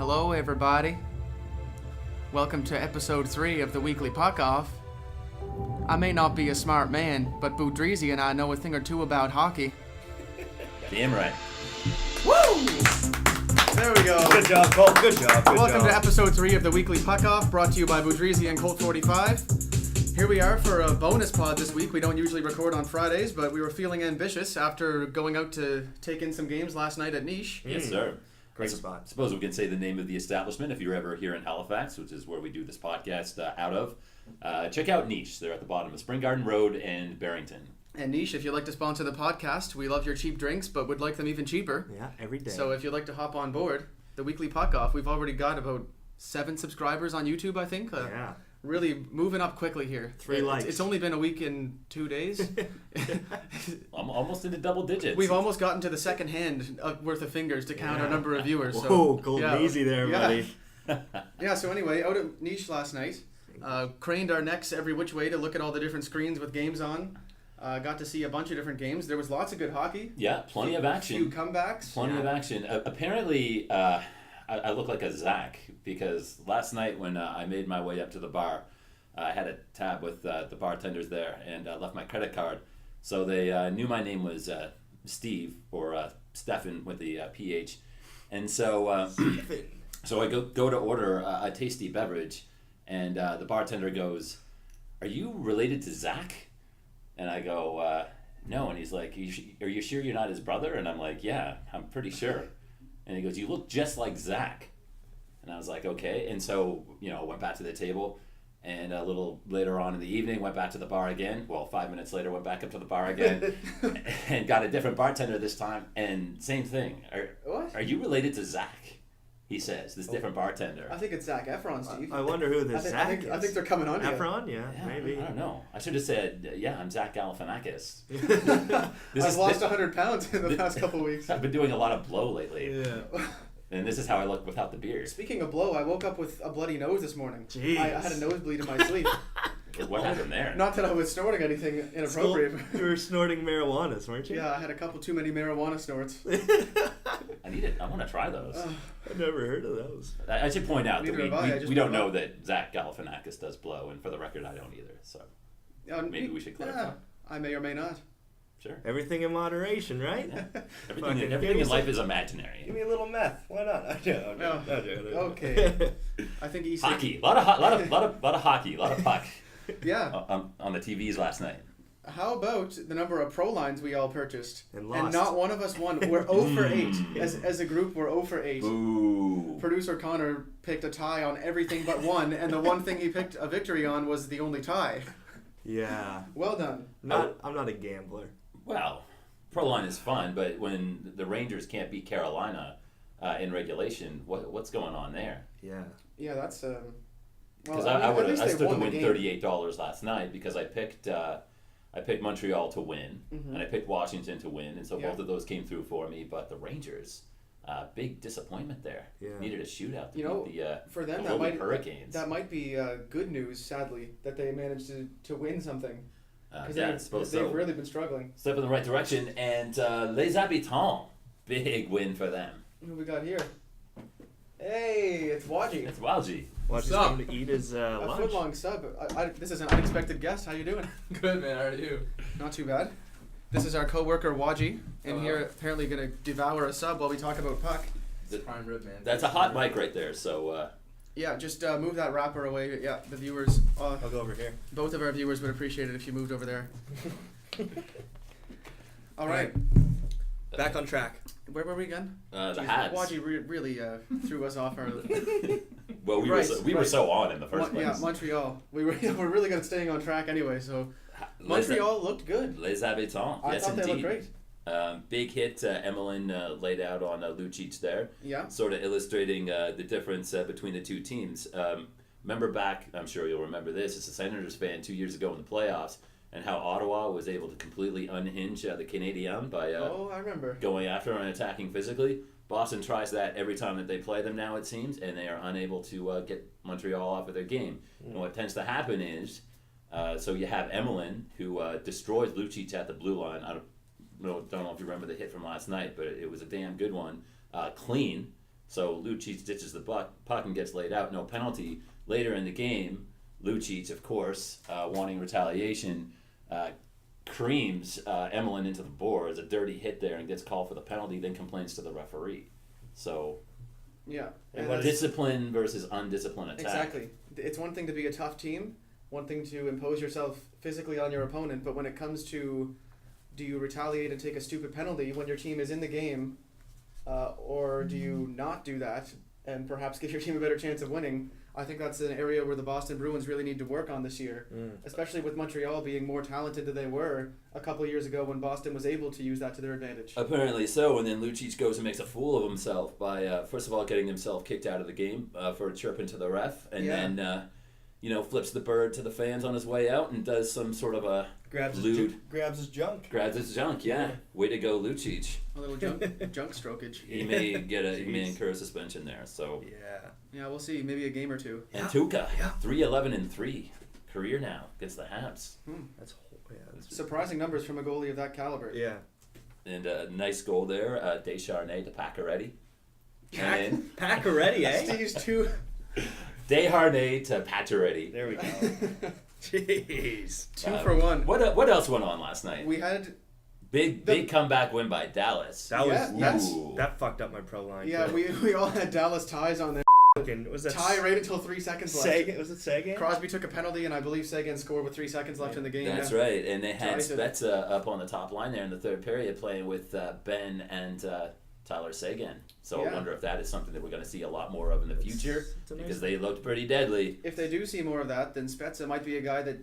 Hello, everybody. Welcome to episode 3 of the Weekly Puck Off. I may not be a smart man, but Boudreezy and I know a thing or two about hockey. Damn right. Woo! There we go. Good job, Colt. Good job. Welcome to episode 3 of the Weekly Puck Off, brought to you by Boudreezy and Colt 45. Here we are for a bonus pod this week. We don't usually record on Fridays, but we were feeling ambitious after going out to take in some games last night at Niche. Yes, sir. Great spot. Suppose we can say the name of the establishment if you're ever here in Halifax, which is where we do this podcast out of. Check out Niche. They're at the bottom of Spring Garden Road and Barrington. And Niche, if you'd like to sponsor the podcast, we love your cheap drinks, but would like them even cheaper. Yeah, every day. So if you'd like to hop on board, the Weekly Puck Off, we've already got about 7 subscribers on YouTube, I think. Yeah. Really moving up quickly here. 3 likes. It's only been a week and 2 days. I'm almost into double digits. We've almost gotten to the second hand worth of fingers to count our number of viewers. Whoa, so, cold and easy there, buddy. Yeah, so anyway, out at Niche last night, craned our necks every which way to look at all the different screens with games on. Got to see a bunch of different games. There was lots of good hockey. Yeah, plenty of action. Few comebacks. Plenty of action. Apparently, I look like a Zach because last night when I made my way up to the bar, I had a tab with the bartenders there and left my credit card. So they knew my name was Steve or Stefan with the PH. And so so I go to order a tasty beverage and the bartender goes, "Are you related to Zach?" And I go, "No." And he's like, "Are you sure you're not his brother?" And I'm like, "Yeah, I'm pretty sure." And he goes, "You look just like Zach." And I was like, "Okay." And so, went back to the table. And a little later on in the evening, went back to the bar again. Well, 5 minutes later, went back up to the bar again. And got a different bartender this time. And same thing. Are you related to Zach? He says, this different bartender. I think it's Zac Efron, Steve. I wonder who this Zach is. I think they're coming on here. Efron? Yeah, maybe. I don't know. I should have said, yeah, I'm Zach Galifianakis. I've lost 100 pounds in the past couple of weeks. I've been doing a lot of blow lately. Yeah. And this is how I look without the beard. Speaking of blow, I woke up with a bloody nose this morning. Jeez. I had a nosebleed in my sleep. What happened there? Not that I was snorting anything inappropriate. You were snorting marijuana, weren't you? Yeah, I had a couple too many marijuana snorts. I want to try those. I've never heard of those. I should point out Neither have that I. we don't know that Zach Galifianakis does blow, and for the record, I don't either. So maybe we should clarify. I may or may not. Sure. Everything in moderation, right? Yeah. Everything in life is imaginary. Give me a little meth. Why not? No. Okay. I think he's hockey. A lot of hockey. A lot of puck. Yeah. On the TVs last night. How about the number of pro lines we all purchased? And lost. And not one of us won. We're 0 for 8. As a group, we're 0 for 8. Ooh. Producer Connor picked a tie on everything but one, and the one thing he picked a victory on was the only tie. Yeah. Well done. I'm not a gambler. Well, pro line is fun, but when the Rangers can't beat Carolina in regulation, what's going on there? Yeah. Yeah, that's Because I stood to win $38 last night because I picked Montreal to win, and I picked Washington to win, and so both of those came through for me. But the Rangers, big disappointment there. Yeah. Needed a shootout to beat the for them the Hurricanes. That might be good news. Sadly, that they managed to win something. I suppose they've really been struggling. Step in the right direction, and Les Habitants, big win for them. Who we got here? Hey, it's Wadji. It's Walji. Watch his come to eat his A lunch. foot-long sub. This is an unexpected guest. How you doing? Good, man. How are you? Not too bad. This is our coworker Wadji, and here apparently going to devour a sub while we talk about puck. It's prime rib, man. That's a hot mic right there. So. Yeah, just move that wrapper away. Yeah, the viewers. I'll go over here. Both of our viewers would appreciate it if you moved over there. All right. Back on track. Where were we again? The Hats. Wadji really threw us off our. Well, we were so on in the first place. Yeah, Montreal. We're really good at staying on track anyway. So Montreal looked good. Les Habitants. I Yes, thought indeed. they looked great. Big hit Emelin laid out on Lucic there. Yeah. Sort of illustrating the difference between the two teams. Remember back, I'm sure you'll remember this, as a Senators fan 2 years ago in the playoffs, and how Ottawa was able to completely unhinge the Canadiens by I remember. going after and attacking physically. Boston tries that every time that they play them now, it seems, and they are unable to get Montreal off of their game. And what tends to happen is, so you have Emelin, who destroys Lucic at the blue line. I don't know if you remember the hit from last night, but it was a damn good one. Clean. So Lucic ditches the puck and gets laid out, no penalty. Later in the game, Lucic, of course, wanting retaliation, creams Emelin into the boards, a dirty hit there, and gets called for the penalty, then complains to the referee. So, Yeah. And And discipline versus undisciplined attack. exactly. It's one thing to be a tough team, one thing to impose yourself physically on your opponent, but when it comes to do you retaliate and take a stupid penalty when your team is in the game, or do you not do that and perhaps give your team a better chance of winning? I think that's an area where the Boston Bruins really need to work on this year, especially with Montreal being more talented than they were a couple of years ago when Boston was able to use that to their advantage. Apparently so, and then Lucic goes and makes a fool of himself by, first of all, getting himself kicked out of the game for chirping to the ref, and then, flips the bird to the fans on his way out and does some sort of a Grabs lewd... grabs his junk. Grabs his junk, yeah. Way to go, Lucic. A little junk strokage. He may incur a suspension there, so... Yeah. Yeah, we'll see. Maybe a game or two. And Tuukka, 3-11-3. Career now against the Habs. That's Surprising numbers from a goalie of that caliber. yeah. And a nice goal there, Descharnais to Pacioretty. And Pack already, eh? Steve's two. Desharnais to Pacioretty. There we go. Jeez. Two for one. What else went on last night? We had Big comeback win by Dallas. That was yes. Ooh. that fucked up my pro line. we all had Dallas ties on there. Was that Tie right until 3 seconds left. Sagan? Was it Sagan? Crosby took a penalty, and I believe Sagan scored with 3 seconds left in the game. That's yeah. right, and they had Ties it. Spezza up on the top line there in the third period playing with Ben and Tyler Sagan. So I Yeah. wonder if that is something that we're going to see a lot more of in the future it's a nice because they looked pretty deadly. If they do see more of that, then Spezza might be a guy that,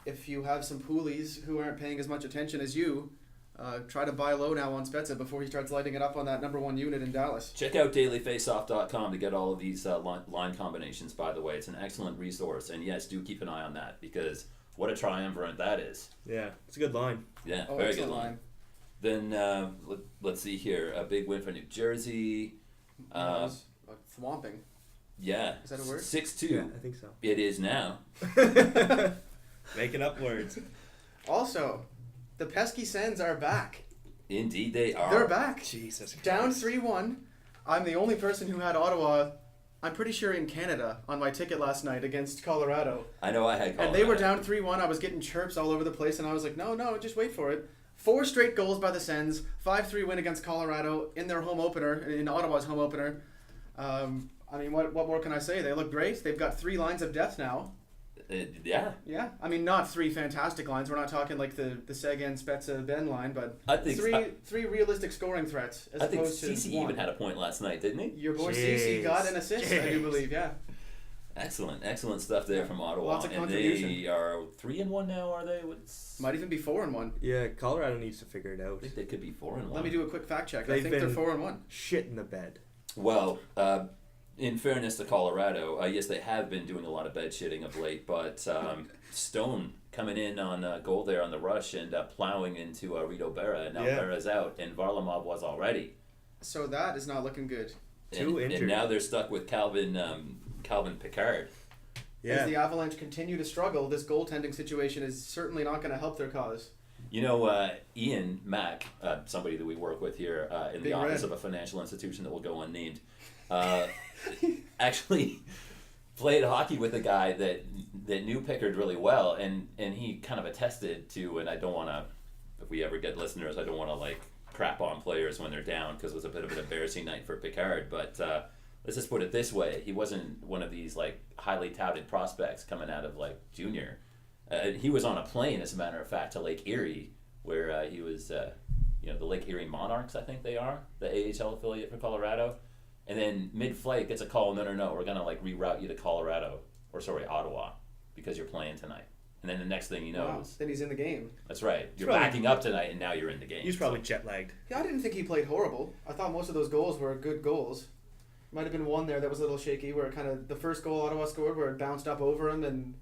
if you have some poolies who aren't paying as much attention as you, try to buy low now on Spezza before he starts lighting it up on that number 1 unit in Dallas. Check out dailyfaceoff.com to get all of these line combinations, by the way. It's an excellent resource. And yes, do keep an eye on that because what a triumvirate that is. Yeah, it's a good line. Yeah, Oh, very excellent good line. Then let's see here. A big win for New Jersey. Swamping. Yeah. Is that a word? 6-2. Yeah, I think so. It is now. Making up words. Also, the pesky Sens are back. Indeed they are. They're back. Jesus Christ. Down 3-1. I'm the only person who had Ottawa, I'm pretty sure in Canada, on my ticket last night against Colorado. I know I had Colorado. And they were down 3-1. I was getting chirps all over the place, and I was like, no, just wait for it. 4 straight goals by the Sens. 5-3 win against Colorado in their home opener, in Ottawa's home opener. I mean, what more can I say? They look great. They've got 3 lines of depth now. Yeah. Yeah. I mean, not 3 fantastic lines. We're not talking like the Sagan, Spezza, Ben line, but I think three realistic scoring threats as I think opposed to Cece one. even had a point last night, didn't he? Your boy Jeez. Cece got an assist, I do Jeez. believe, yeah. Excellent stuff there from Ottawa. Lots of and contribution. they are 3-1 now, are they? Might even be 4-1. Yeah, Colorado needs to figure it I out. think they could be 4-1. Let me do a quick fact check. I They've think they're been- 4-1. Shit in the bed. Well, in fairness to Colorado, yes, they have been doing a lot of bed shitting of late, but Stone coming in on goal there on the rush and plowing into Rito Berra, and now Yeah. Berra's out, and Varlamov was already. So that is not looking good. Two And injured. now they're stuck with Calvin Picard. Yeah. As the Avalanche continue to struggle, this goaltending situation is certainly not going to help their cause. You know, Ian Mack, somebody that we work with here in the Big office Red. of a financial institution that will go unnamed, actually played hockey with a guy that knew Pickard really well, and he kind of attested to, and I don't want to, if we ever get listeners, I don't want to like crap on players when they're down because it was a bit of an embarrassing night for Pickard, but let's just put it this way, he wasn't one of these like highly touted prospects coming out of like junior. He was on a plane, as a matter of fact, to Lake Erie, where he was, the Lake Erie Monarchs, I think they are, the AHL affiliate for Colorado. And then mid-flight gets a call, no, we're going to like reroute you to Ottawa, because you're playing tonight. And then the next thing you know Wow. is, Then he's in the game. that's right, you're probably- backing up tonight and now you're in the game. He's probably jet lagged. Yeah, I didn't think he played horrible. I thought most of those goals were good goals. Might have been one there that was a little shaky, where kind of the first goal Ottawa scored, where it bounced up over him and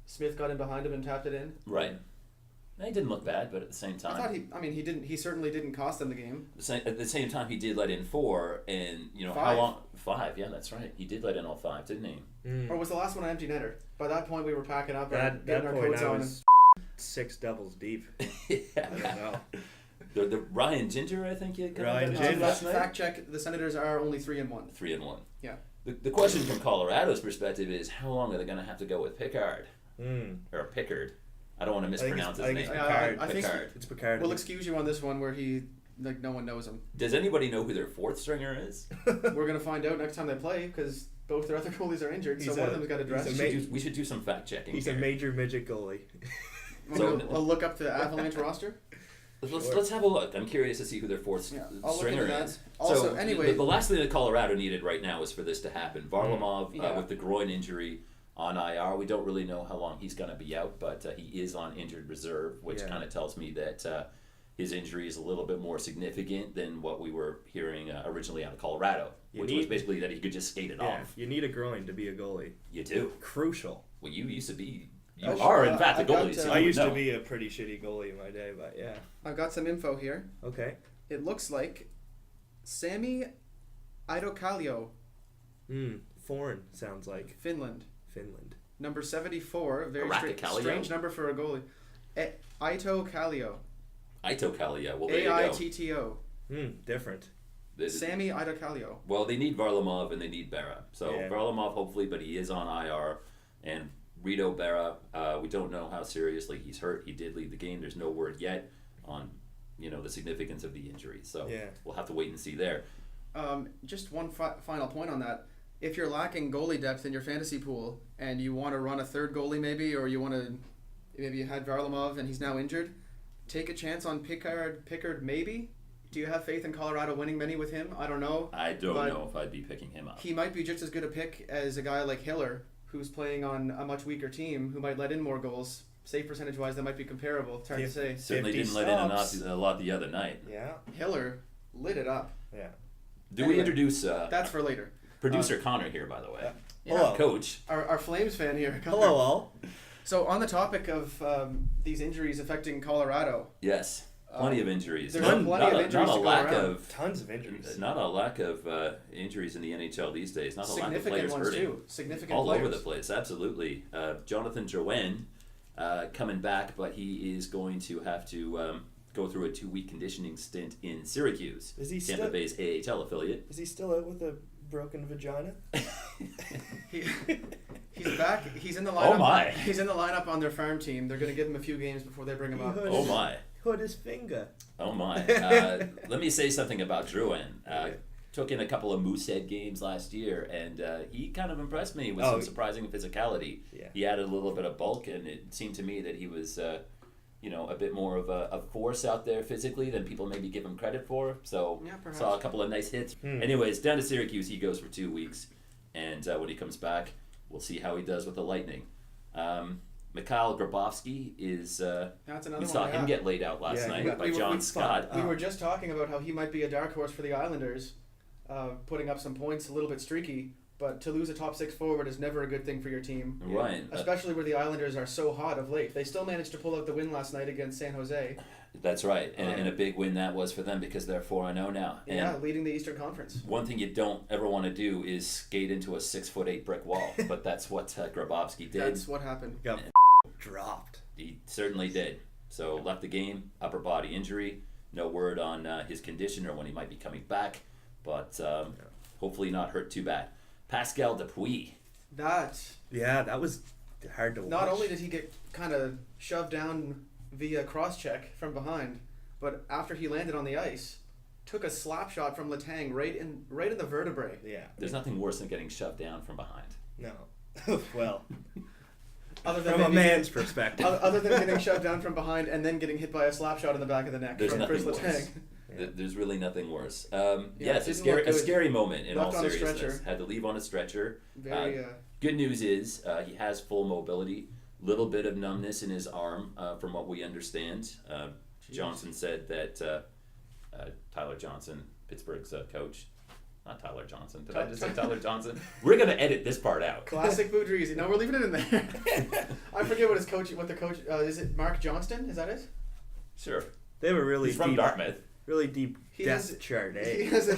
Smith got in behind him and tapped it in. Right. And he didn't look bad, but at the same I time, thought he didn't. He certainly didn't cost them the game. at the same time, he did let in 4, and how 5. long? 5, yeah, that's right. He did let in all 5, didn't he? Or was the last one an empty netter? By that point, we were packing up and That getting our point coats I on. was 6 doubles deep. Yeah. I don't know. The Ryan Ginger, I think you got Ryan that Ginger. last night. Fact check: the Senators are only 3-1. 3-1. Yeah. The question from Colorado's perspective is how long are they going to have to go with Pickard Mm. or Pickard? I don't want to I think mispronounce it's his name. Picard. I think Picard. It's Picard. we'll excuse you on this one where he no one knows him. Does anybody know who their fourth stringer is? We're gonna find out next time they play because both their other goalies are injured, so He's one a- of them's got to he's dress. a We should do some fact checking. He's a major midget goalie. I'll look up the Avalanche roster. Let's have a look. I'm curious to see who their fourth Yeah, I'll look stringer into that. is. Also, so anyway, the last thing that Colorado needed right now is for this to happen. Varlamov Yeah. with the groin injury on IR. We don't really know how long he's going to be out, but he is on injured reserve, which Yeah. kind of tells me that his injury is a little bit more significant than what we were hearing originally out of Colorado, You which need- was basically that he could just skate it Yeah, off. you need a groin to be a goalie. You do. Crucial. Well, you used to be. You Oh, are, sure. in fact, a I've got, goalie. So I you used would to know. be a pretty shitty goalie in my day, but yeah. I've got some info here. Okay. It looks like Sami Idokallio, Foreign sounds like Finland, Finland. number 74. Very Arakakallio? strange number for a goalie. Aito Kallio. Ito Kalia. Well, there you go. AITTO. Different. Sami Idokallio. Well, they need Varlamov and they need Berra. So Yeah. Varlamov, hopefully, but he is on IR. And Rito Berra, we don't know how seriously he's hurt. He did leave the game. There's no word yet on, the significance of the injury. So Yeah. we'll have to wait and see there. Just one final point on that. If you're lacking goalie depth in your fantasy pool and you want to run a third goalie maybe, or maybe you had Varlamov and he's now injured, take a chance on Pickard maybe. Do you have faith in Colorado winning many with him? I don't know. I don't But know if I'd be picking him up. He might be just as good a pick as a guy like Hiller, who's playing on a much weaker team, who might let in more goals. Save percentage-wise, that might be comparable. It's hard to say. Certainly 50 didn't let in stops. a lot the other night. Yeah. Hiller lit it up. Yeah. Do Anyway, we introduce That's for later. producer Connor here, by the way? Yeah. Hello. Coach. Our Flames fan here. Hello, all. So on the topic of these injuries affecting Colorado, Yes. Plenty of injuries. there's Not- plenty not of a- injuries not a to go lack around. of Tons of injuries. Not a lack of injuries in the NHL these days. Not a lack of significant players ones hurting. too. Significant All players. over the place, absolutely. Jonathan Drouin coming back, but he is going to have to go through a 2-week conditioning stint in Syracuse, Is he Tampa still- Bay's AHL affiliate. Is he still out with a broken vagina? He's back. He's in the lineup. Oh my. He's in the lineup on their farm team. They're going to give him a few games before they bring him up. Oh my. Hurt his finger. Oh my. Let me say something about Drouin. Took in a couple of Moosehead games last year, and he kind of impressed me with some surprising physicality. Yeah. He added a little bit of bulk, and it seemed to me that he was, a bit more of a force out there physically than people maybe give him credit for. So Yeah, perhaps. saw a couple of nice hits. Anyways, down to Syracuse, he goes for 2 weeks, and when he comes back, we'll see how he does with the Lightning. Mikhail Grabovski is. That's another We one. saw yeah. him get laid out last Yeah, night by John Scott. We were just talking about how he might be a dark horse for the Islanders, putting up some points, a little bit streaky. But to lose a top 6 forward is never a good thing for your team. Right. Especially where the Islanders are so hot of late. They still managed to pull out the win last night against San Jose. That's right, and a big win that was for them because they're 4-0 now. Yeah, And leading the Eastern Conference. one thing you don't ever want to do is skate into a 6'8" brick wall, but that's what Grabovski did. That's what happened. Got dropped. He certainly did. So left the game, upper body injury. No word on his condition or when he might be coming back, but hopefully not hurt too bad. Pascal Dupuis. Yeah, that was hard to watch. Not only did he get kind of shoved down via cross-check from behind, but after he landed on the ice, took a slap shot from Letang right in the vertebrae. Yeah. There's nothing worse than getting shoved down from behind. No. Well, Other than from a maybe- man's perspective. Other than getting shoved down from behind and then getting hit by a slap shot in the back of the neck There's from Chris nothing Letang. worse. There's really nothing worse. Yeah, Yes, it a didn't look good. scary moment in Left all on a seriousness. stretcher. Had to leave on a stretcher. Very. Good news is he has full mobility. Little bit of numbness in his arm, from what we understand. Johnson said that Tyler Johnson, Pittsburgh's coach, not Tyler Johnson. Did I just say Tyler Johnson? We're gonna edit this part out. Classic Boudreezy. No, we're leaving it in there. I forget what the coach is. It Mark Johnston? Is that it? Sure. They have a really He's from deep, Dartmouth. really deep He depth has- chart, He eh? has a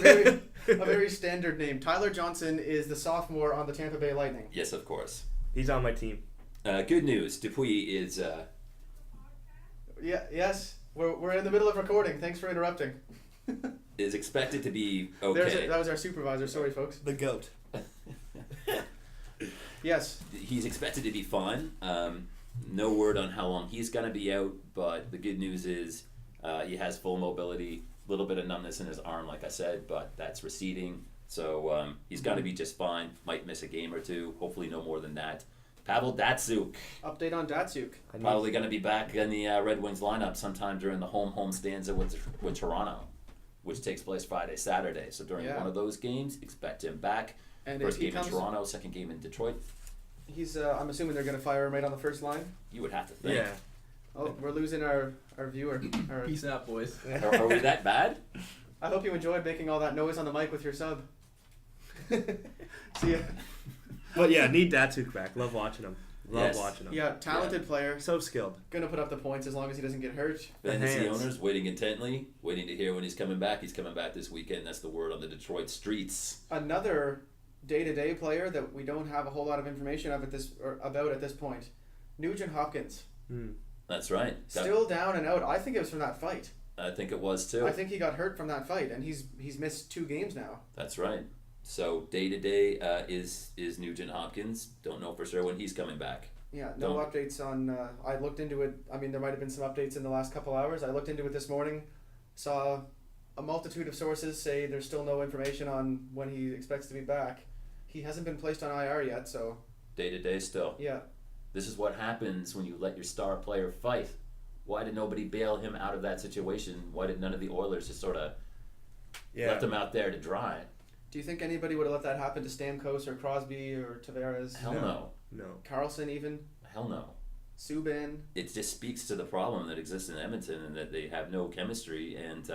very standard name. Tyler Johnson is the sophomore on the Tampa Bay Lightning. Yes, of course. He's on my team. Good news. Dupuis is. Yeah. Yes. We're in the middle of recording. Thanks for interrupting. is expected to be That okay. was our supervisor. Sorry, folks. The goat. Yes. He's expected to be fine. No word on how long he's going to be out, but the good news is he has full mobility, a little bit of numbness in his arm, like I said, but that's receding. So he's going to be just fine. Might miss a game or two. Hopefully no more than that. Pavel Datsyuk, Update on Datsuk. probably going to be back in the Red Wings lineup sometime during the home stanza with Toronto, which takes place Friday, Saturday. So during one of those games, expect him back. And First if he game in comes, Toronto, second game in Detroit. he's. I'm assuming they're going to fire him right on the first line. You would have to think. Yeah. Oh, we're losing our viewer. Peace out, boys. Are we that bad? I hope you enjoyed making all that noise on the mic with your sub. See ya. But yeah, need Datsuk back. Love watching him. Love Yes. watching him. Yeah, talented player. So skilled. Gonna put up the points as long as he doesn't get hurt. Fantasy hands. owners waiting intently, waiting to hear when he's coming back. He's coming back this weekend. That's the word on the Detroit streets. Another day-to-day player that we don't have a whole lot of information about at this point. Nugent Hopkins. That's right. Still down and out. I think it was from that fight. I think it was too. I think he got hurt from that fight, and he's missed 2 games now. That's right. So day to day is Nugent Hopkins. Don't know for sure when he's coming back. Yeah, no Don't- updates on. I looked into it. I mean, there might have been some updates in the last couple hours. I looked into it this morning. Saw a multitude of sources say there's still no information on when he expects to be back. He hasn't been placed on IR yet, so Day to day still. yeah. This is what happens when you let your star player fight. Why did nobody bail him out of that situation? Why did none of the Oilers just sort of left him out there to dry? Do you think anybody would have let that happen to Stamkos or Crosby or Tavares? Hell no. No. Carlson even? Hell no. Subban? It just speaks to the problem that exists in Edmonton and that they have no chemistry and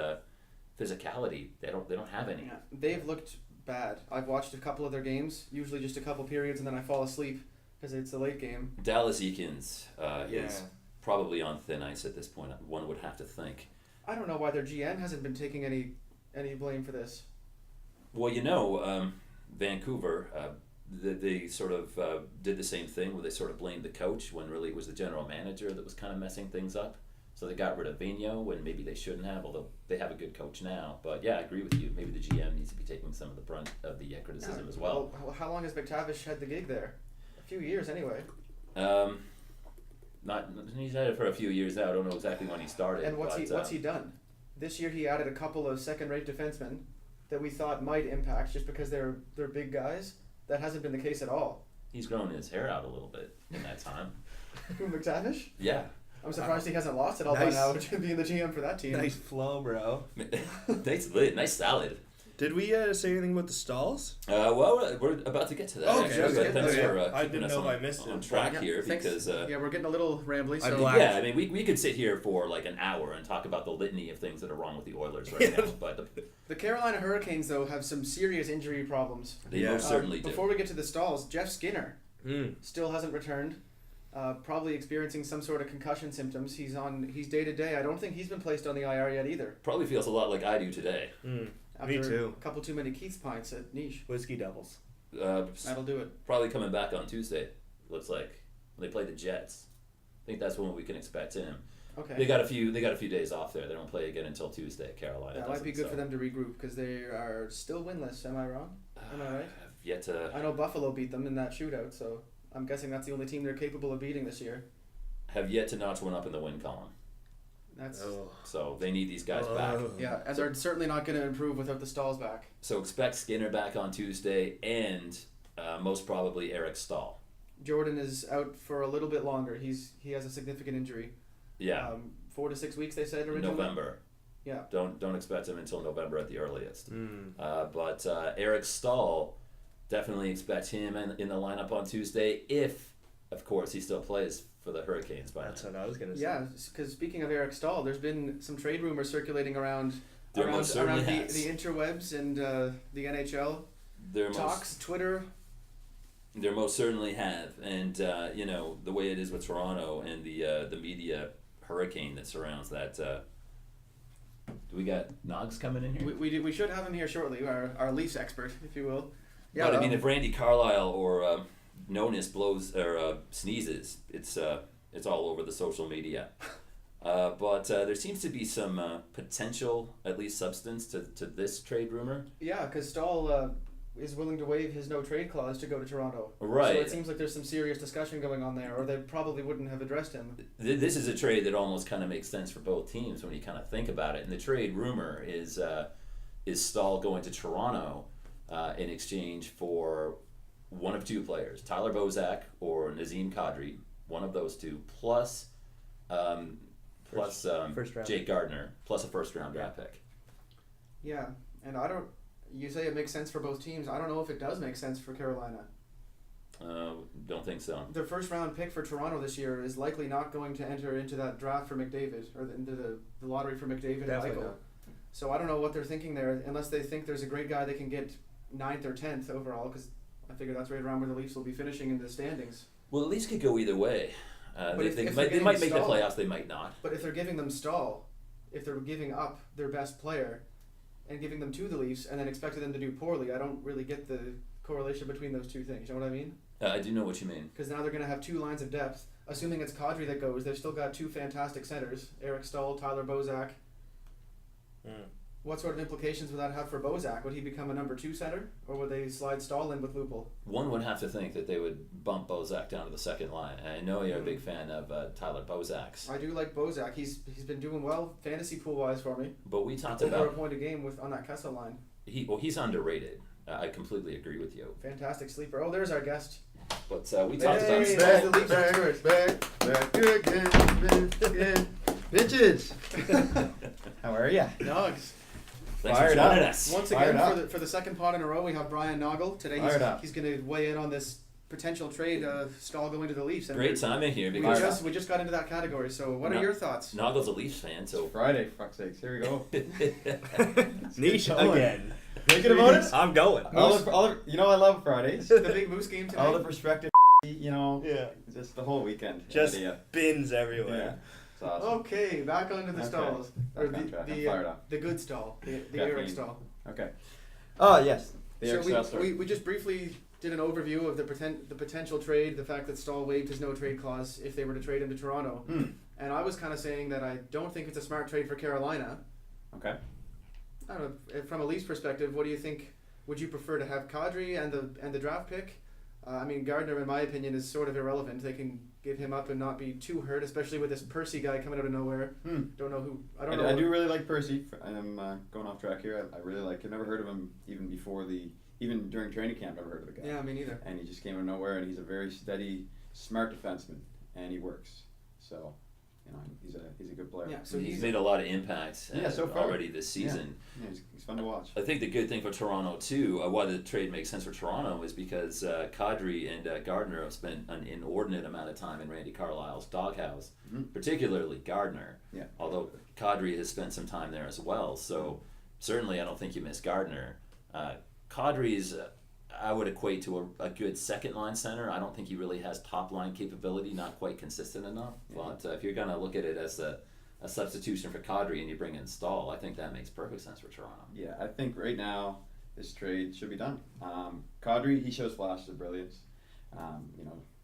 physicality. They don't have any. Yeah, they've looked bad. I've watched a couple of their games, usually just a couple periods, and then I fall asleep because it's a late game. Dallas Eakins is probably on thin ice at this point. One would have to think. I don't know why their GM hasn't been taking any blame for this. Well, Vancouver, they sort of did the same thing where they sort of blamed the coach when really it was the general manager that was kind of messing things up. So they got rid of Vigneault when maybe they shouldn't have, although they have a good coach now. But yeah, I agree with you. Maybe the GM needs to be taking some of the brunt of the criticism as well. How long has McTavish had the gig there? A few years anyway. He's had it for a few years now. I don't know exactly when he started. And what's he done? This year he added a couple of second-rate defensemen that we thought might impact just because they're big guys. That hasn't been the case at all. He's grown his hair out a little bit in that time. McTavish? Yeah. I'm surprised he hasn't lost it all by now, being the GM for that team. Nice flow, bro. Nice salad. Did we say anything about the stalls? Well, we're about to get to that. Okay, actually, but thanks okay. for I keeping didn't us know if on, I missed it. on track Yeah, here thanks. because We're getting a little rambly. I So blacked. yeah, I mean we could sit here for like an hour and talk about the litany of things that are wrong with the Oilers right now, but the Carolina Hurricanes though have some serious injury problems. they Yeah. most certainly do. Before we get to the stalls, Jeff Skinner Mm. still hasn't returned. Probably experiencing some sort of concussion symptoms. He's day to day. I don't think he's been placed on the IR yet either. Probably feels a lot like I do today. Mm. After Me too. a couple too many Keith's pints at Niche. Whiskey Devils. That'll do it. Probably coming back on Tuesday. Looks like when they play the Jets. I think that's when we can expect him. Okay. They got a few days off there. They don't play again until Tuesday. Carolina. That might be doesn't, good for them to regroup because they are still winless. Am I wrong? Am I right? I've yet to. I know Buffalo beat them in that shootout, so I'm guessing that's the only team they're capable of beating this year. Have yet to notch one up in the win column. That's So they need these guys back. yeah, and they're certainly not going to improve without the Stalls back. So expect Skinner back on Tuesday and most probably Eric Stahl. Jordan is out for a little bit longer. He has a significant injury. Yeah, 4 to 6 weeks they said originally. November. Yeah. Don't expect him until November at the earliest. Mm. But Eric Stahl, definitely expect him in the lineup on Tuesday if, of course, he still plays for the Hurricanes by That's then. what I was going to say. Yeah, because speaking of Eric Stahl, there's been some trade rumors circulating around There most certainly the has. interwebs and the NHL There talks, Twitter. There most certainly have, and the way it is with Toronto and the media hurricane that surrounds that. Do we got Naugs coming in here? We should have him here shortly, our Leafs expert, if you will. Yeah, But I mean, if Randy Carlyle or Nonis blows or sneezes, it's all over the social media. But there seems to be some potential, at least substance, to this trade rumor. Yeah, because Stahl is willing to waive his no trade clause to go to Toronto. Right. So it seems like there's some serious discussion going on there, or they probably wouldn't have addressed him. This is a trade that almost kind of makes sense for both teams when you kind of think about it. And the trade rumor is Stahl going to Toronto in exchange for one of two players, Tyler Bozak or Nazem Kadri, one of those two, plus First round. Jake Gardner, plus a first-round draft pick. Yeah, and you say it makes sense for both teams. I don't know if it does make sense for Carolina. Don't think so. Their first round pick for Toronto this year is likely not going to enter into that draft for McDavid, or into the lottery for McDavid and Definitely Eichel. not. So I don't know what they're thinking there, unless they think there's a great guy they can get 9th or 10th overall, because I figure that's right around where the Leafs will be finishing in the standings. Well, the Leafs could go either way. But They if might they're make the getting Stahl- playoffs, they might not. But if they're giving them Stahl, if they're giving up their best player and giving them to the Leafs and then expecting them to do poorly, I don't really get the correlation between those two things. You know what I mean? I do know what you mean. Because now they're going to have two lines of depth. Assuming it's Kadri that goes, they've still got two fantastic centers, Eric Stahl, Tyler Bozak. What sort of implications would that have for Bozak? Would he become a number 2 center, or would they slide Stahl in with Lupul? One would have to think that they would bump Bozak down to the second line. And I know you're a big fan of Tyler Bozak's. I do like Bozak. He's been doing well fantasy pool wise for me. But we talked Over a about point a game on that Kessel line. he's underrated. I completely agree with you. Fantastic sleeper. Oh, there's our guest. But we talked about Hey, Stahl. the Leafs experts. back again. Bitches. How are ya? Naugs. Thanks for Fired joining up. us. Once Fired again, up. for the second pod in a row, we have Brian Noggle. Today Fired up. he's going to weigh in on this potential trade of Stahl going to the Leafs. And Great timing here we because just got into that category. So what are No. your thoughts? Noggle's a Leafs fan, so Friday, for fuck's sakes. Here we go. Niche going. again. Thinking about it? I'm going. All the, you know I love Fridays. The big Moose game tonight. All the perspective, Yeah. just the whole weekend. Just Yeah. bins Yeah. everywhere. It's awesome. Okay, back onto the Okay. stalls. Or Back on track. I'm the fired up. the good stall. The Caffeine. Eric stall. Okay. Oh, yes. The So Eric Seltzer. we just briefly did an overview of the potential trade, the fact that Stahl waived his no trade clause if they were to trade him to Toronto. And I was kind of saying that I don't think it's a smart trade for Carolina. Okay. I don't know. From a Leafs perspective, what do you think? Would you prefer to have Kadri and the draft pick? I mean, Gardner, in my opinion, is sort of irrelevant. They can give him up and not be too hurt, especially with this Percy guy coming out of nowhere. Don't know who. I don't know. I do really like Percy. I'm going off track here. I really like him. Never heard of him even during training camp. Never heard of the guy. Yeah, me neither. And he just came out of nowhere, and he's a very steady, smart defenseman, and he works. So, he's a good player. Yeah, so he's made a lot of impact so far. already this season. Yeah, he's fun to watch. I think the good thing for Toronto too, why the trade makes sense for Toronto, is because Kadri and Gardner have spent an inordinate amount of time in Randy Carlyle's doghouse, particularly Gardner. Yeah. Although Kadri has spent some time there as well, so certainly I don't think you miss Gardner. Kadri's I would equate to a good second line center. I don't think he really has top line capability, not quite consistent enough. Yeah. But if you're going to look at it as a substitution for Kadri and you bring in Stahl, I think that makes perfect sense for Toronto. Yeah, I think right now this trade should be done. Kadri, he shows flashes of brilliance.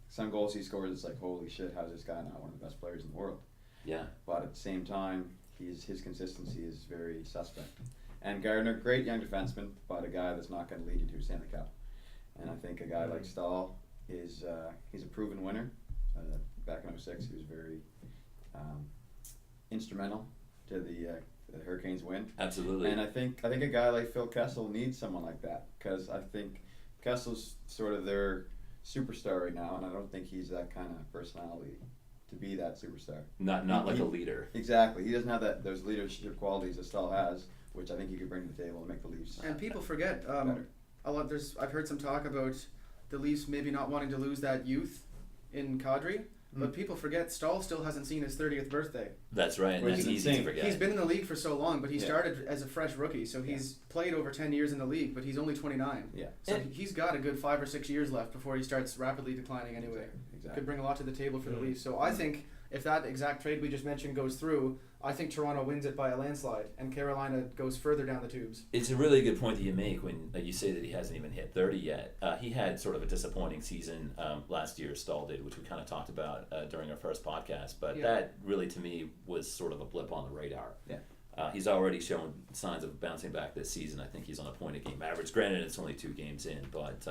Some goals he scores, it's like, holy shit, how's this guy not one of the best players in the world? Yeah. But at the same time, his consistency is very suspect. And Gardner, great young defenseman, but a guy that's not going to lead you to a Stanley Cup. And I think a guy like Stahl he's a proven winner. Back in 2006, he was very instrumental to the Hurricanes win. Absolutely. And I think a guy like Phil Kessel needs someone like that, because I think Kessel's sort of their superstar right now, and I don't think he's that kind of personality to be that superstar. Not like a leader. Exactly. He doesn't have those leadership qualities that Stahl has, which I think he could bring to the table and make the Leafs. And people forget better. I've heard some talk about the Leafs maybe not wanting to lose that youth in Kadri, but people forget Stahl still hasn't seen his 30th birthday. That's right, and Which that's is easy to insane. forget. He's been in the league for so long, but he Yeah. started as a fresh rookie, so he's played over 10 years in the league, but he's only 29. Yeah. So he's got a good 5 or 6 years left before he starts rapidly declining anyway. Exactly. Could bring a lot to the table for the Leafs. So I think if that exact trade we just mentioned goes through, I think Toronto wins it by a landslide, and Carolina goes further down the tubes. It's a really good point that you make when you say that he hasn't even hit 30 yet. He had sort of a disappointing season last year, Stahl did, which we kind of talked about during our first podcast. But that really, to me, was sort of a blip on the radar. Yeah. He's already shown signs of bouncing back this season. I think he's on a point-a-game average. Granted, it's only 2 games in, but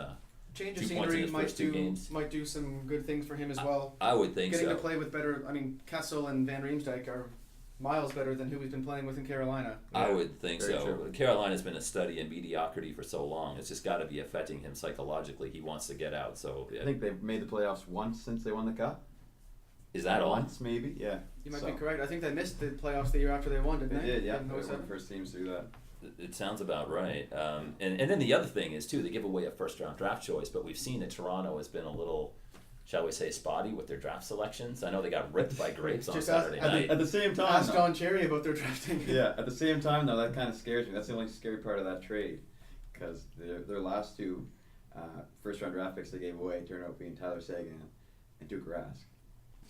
Change 2 of points in scenery his first 2 games. might do some good things for him as well. I would think Getting so. to play with better, I mean, Kessel and Van Riemsdyk are miles better than who he's been playing with in Carolina. I would think Very so. true. Carolina's been a study in mediocrity for so long. It's just got to be affecting him psychologically. He wants to get out. So I think they've made the playoffs once since they won the cup. is that all? Once, maybe. Yeah. You might So, be correct. I think they missed the playoffs the year after they won, didn't They they? did, yeah. In They were one 07? of the first teams to do that. It sounds about right. And then the other thing is, too, they give away a first-round draft choice, but we've seen that Toronto has been a little, shall we say, spotty with their draft selections. I know they got ripped by grapes on Just Saturday night. At the same time, Ask though- John Cherry about their drafting. yeah. At the same time, though, that kind of scares me. That's the only scary part of that trade, because their last 2 first-round draft picks they gave away turned out being Tyler Seguin and Duke Rask,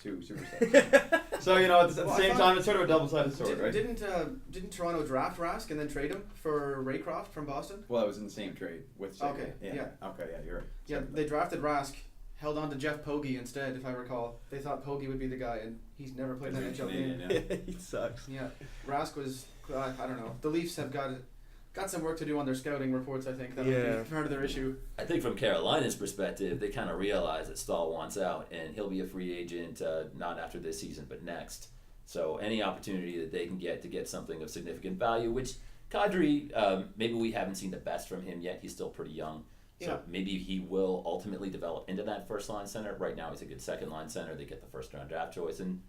2 superstars. So at the Well, I same thought- time, it's sort of a double-sided sword, right? Didn't Toronto draft Rask and then trade him for Raycroft from Boston? Well, it was in the same trade with Seguin. Okay, yeah. Okay, yeah, you're right. Yeah, Sorry. they drafted Rask, held on to Jeff Pogge instead, if I recall. They thought Pogge would be the guy, and he's never played an He's NHL game. Canadian, yeah. He sucks. Yeah, Rask was, I don't know. The Leafs have got some work to do on their scouting reports, I think. That'll Yeah. be part of their issue. I think from Carolina's perspective, they kind of realize that Stahl wants out, and he'll be a free agent not after this season, but next. So any opportunity that they can get to get something of significant value, which Kadri, maybe we haven't seen the best from him yet. He's still pretty young. So Yeah. maybe he will ultimately develop into that first-line center. Right now he's a good second-line center. They get the first-round draft choice. And,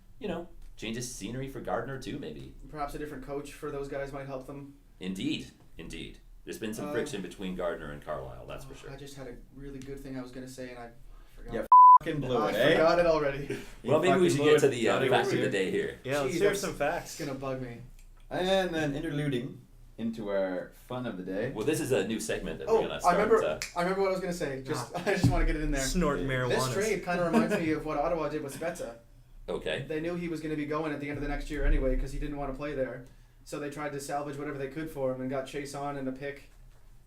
changes scenery for Gardner too, maybe. Perhaps a different coach for those guys might help them. Indeed. There's been some friction between Gardner and Carlisle, that's for sure. I just had a really good thing I was going to say, and I forgot. Yeah, fucking blew I it, eh? forgot it already. Well, maybe we should get to the Johnny, facts over of the here. day here. Yeah, let's Jeez, hear that's- some It's facts. going to bug me. And then interluding into our fun of the day. Well, this is a new segment that Oh, we're going to start. I remember what I was going to say. I just want to get it in there. Snort This marijuana. This trade kind of reminds me of what Ottawa did with Spezza. Okay. They knew he was going to be going at the end of the next year anyway because he didn't want to play there. So they tried to salvage whatever they could for him and got Chase on and a pick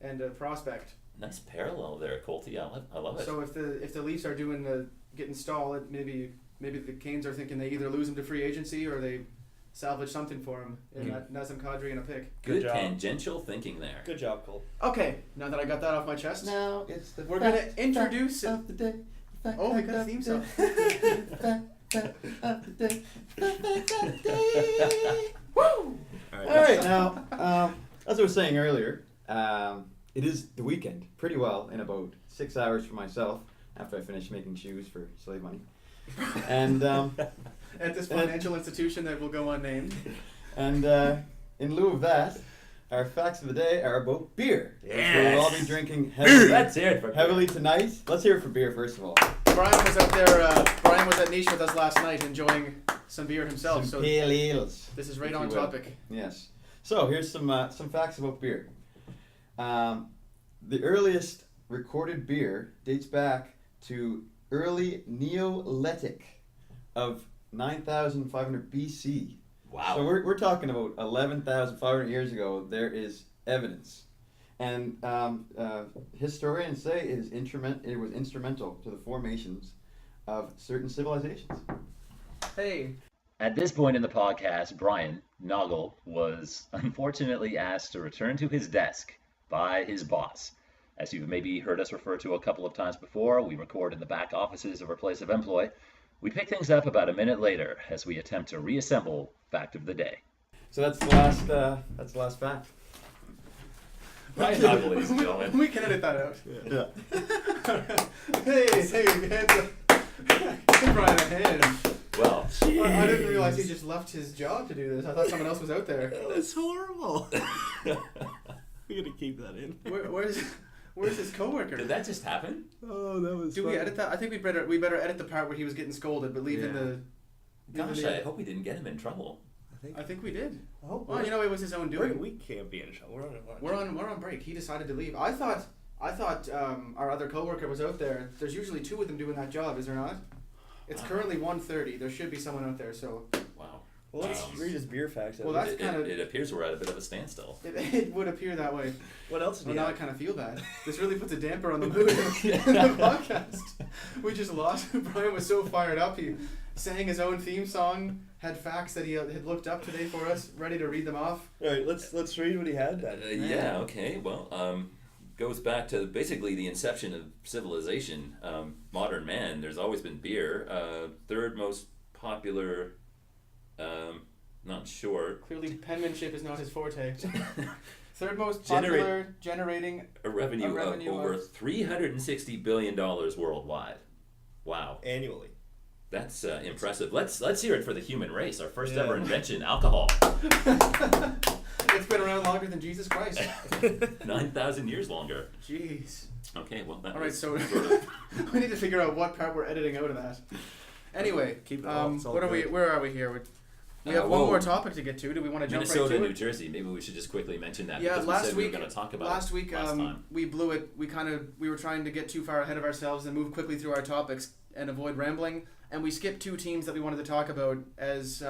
and a prospect. Nice parallel there, Colty. I love it. So if the Leafs are doing getting Stahl, maybe the Canes are thinking they either lose him to free agency or they salvage something for him in Nazem Kadri and a pick. Good job. tangential thinking there. Good job, Cole. Okay, now that I got that off my chest, Now it's the we're gonna introduce it. of the day. Oh, we got a theme song. Woo! All All right, now, as I was saying earlier, it is the weekend pretty well in about 6 hours for myself after I finish making shoes for slave money. And At this financial institution that will go unnamed. and in lieu of that, our facts of the day are about beer. Which Yes. we'll all be drinking heavily, Let's hear it for heavily tonight. Let's hear it for beer first of all. Brian was out there. Brian was at Niche with us last night enjoying some beer himself. Some So pale ales. this is right if on you will. topic. Yes. So here's some facts about beer. The earliest recorded beer dates back to early Neolithic of 9,500 BC. Wow. So we're talking about 11,500 years ago. There is evidence, and historians say it was instrumental to the formations of certain civilizations. Hey. At this point in the podcast, Brian Naugs was unfortunately asked to return to his desk by his boss. As you've maybe heard us refer to a couple of times before, we record in the back offices of our place of employ. We pick things up about a minute later as we attempt to reassemble Fact of the Day. So that's the last fact. Brian Naugs, ladies and gentlemen. We can edit that out. Yeah. Hey, hands up. Give Brian a hand. Well, I didn't realize he just left his job to do this. I thought someone else was out there. That's horrible. We're gonna keep that in. Where's his coworker? did that just happen? Oh, that was. Do we edit that? I think we better edit the part where he was getting scolded, but leave in Yeah. the. Gosh, I hope we didn't get him in trouble. I think we did. Oh, Well, you know, it was his own doing. we can't be in trouble. We're on break. He decided to leave. I thought our other coworker was out there. There's usually 2 of them doing that job, is there not? It's currently 1:30. There should be someone out there. So Wow. Well, let's read his beer facts. Well, that's kind of. It appears we're at a bit of a standstill. It would appear that way. What else did Well, you now I have? kind of feel bad. This really puts a damper on the mood in the podcast. We just lost. Brian was so fired up. He sang his own theme song, had facts that he had looked up today for us, ready to read them off. All right, let's read what he had then. Yeah, okay. Well, goes back to basically the inception of civilization. Modern man, there's always been beer. Third most popular, not sure. Clearly, penmanship is not his forte. Third most Generate- popular, generating A revenue, revenue of over of- $360 billion worldwide. Wow. Annually. That's impressive. Let's hear it for the human race. Our first Yeah. ever invention, alcohol. It's been around longer than Jesus Christ. 9,000 years longer. Jeez. Okay, well that All right, was so sort of we need to figure out what part we're editing out of that. Anyway, Keep it all. It's all what are we? good. Where are we here? We have one whoa. more topic to get to. Do we want to jump Minnesota, right to New it? Jersey. Maybe we should just quickly mention that Yeah, because we last said week. we were going to talk about last it week, last time. we blew it. We were trying to get too far ahead of ourselves and move quickly through our topics and avoid rambling. And we skipped two teams that we wanted to talk about as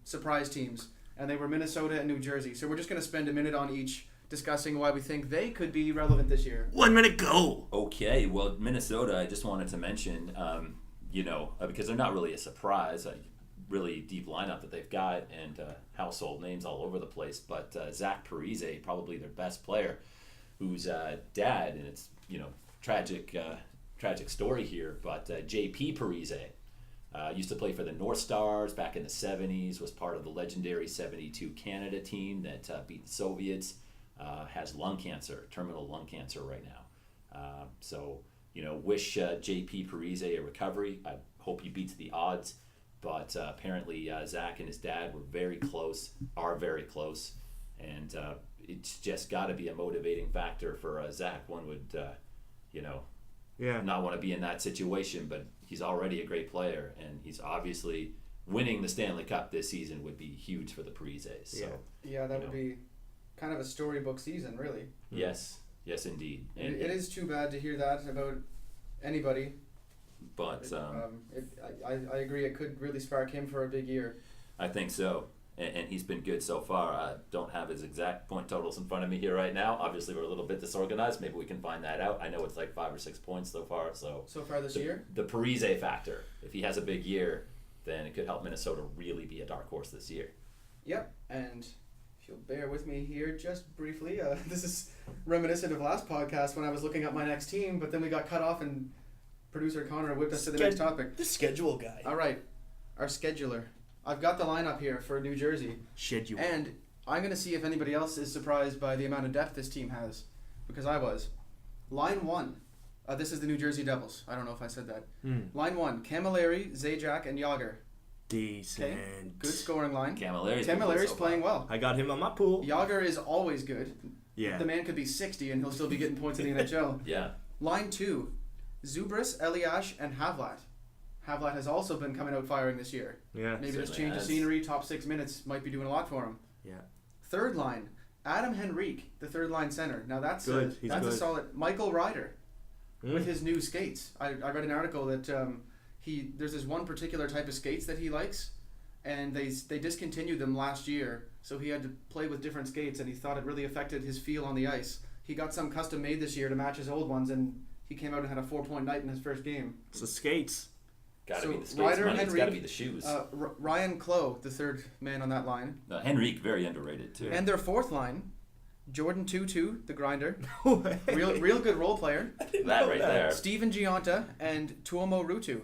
surprise teams, and they were Minnesota and New Jersey. So we're just going to spend a minute on each, discussing why we think they could be relevant this year. 1 minute go. Okay, well, Minnesota, I just wanted to mention, because they're not really a surprise, a really deep lineup that they've got and household names all over the place. But Zach Parise, probably their best player, whose dad, and it's, tragic story here, but J.P. Parise used to play for the North Stars back in the 70s, was part of the legendary 72 Canada team that beat the Soviets, has lung cancer, terminal lung cancer right now. Wish J.P. Parise a recovery. I hope he beats the odds. But apparently Zach and his dad were very close, are very close. And it's just got to be a motivating factor for Zach. One would, Yeah. not want to be in that situation, but he's already a great player. And he's obviously winning the Stanley Cup this season would be huge for the Parises. So, Yeah, that would be kind of a storybook season, really. yes, indeed. And, It is too bad to hear that about anybody. But I agree. It could really spark him for a big year. I think so. And he's been good so far. I don't have his exact point totals in front of me here right now. Obviously, we're a little bit disorganized. Maybe we can find that out. I know it's like 5 or 6 points so far. So far this year? The Parise factor. If he has a big year, then it could help Minnesota really be a dark horse this year. Yep, and if you'll bear with me here just briefly, this is reminiscent of last podcast when I was looking up my next team, but then we got cut off and producer Connor whipped us to the next topic. The schedule guy. All right, our scheduler. I've got the lineup here for New Jersey, Schedule. and I'm going to see if anybody else is surprised by the amount of depth this team has, because I was. Line 1. This is the New Jersey Devils. I don't know if I said that. Line 1, Camilleri, Zajac, and Yager. Decent. Okay. Good scoring line. Camilleri's playing well. I got him on my pool. Yager is always good. Yeah. The man could be 60 and he'll still be getting points in the NHL. Yeah. Line 2, Zubris, Eliash, and Havlat. Havlat has also been coming out firing this year. Yeah. Maybe this certainly change of has. scenery, top 6 minutes, might be doing a lot for him. Yeah. Third line, Adam Henrique, the third line center. Now that's Good. He's that's a good. solid. Michael Ryder with his new skates. I read an article that there's this one particular type of skates that he likes, and they discontinued them last year, so he had to play with different skates, and he thought it really affected his feel on the ice. He got some custom made this year to match his old ones, and he came out and had a 4-point night in his first game. It's the skates. Got to So be the skates, Ryder, money. It's got to Henrique, be the shoes. Ryan Clough, the third man on that line. Henrique, very underrated too. And their fourth line, Jordan Tutu, the grinder. No way. Real good role player. that right there. Steven Gionta and Tuomo Ruutu.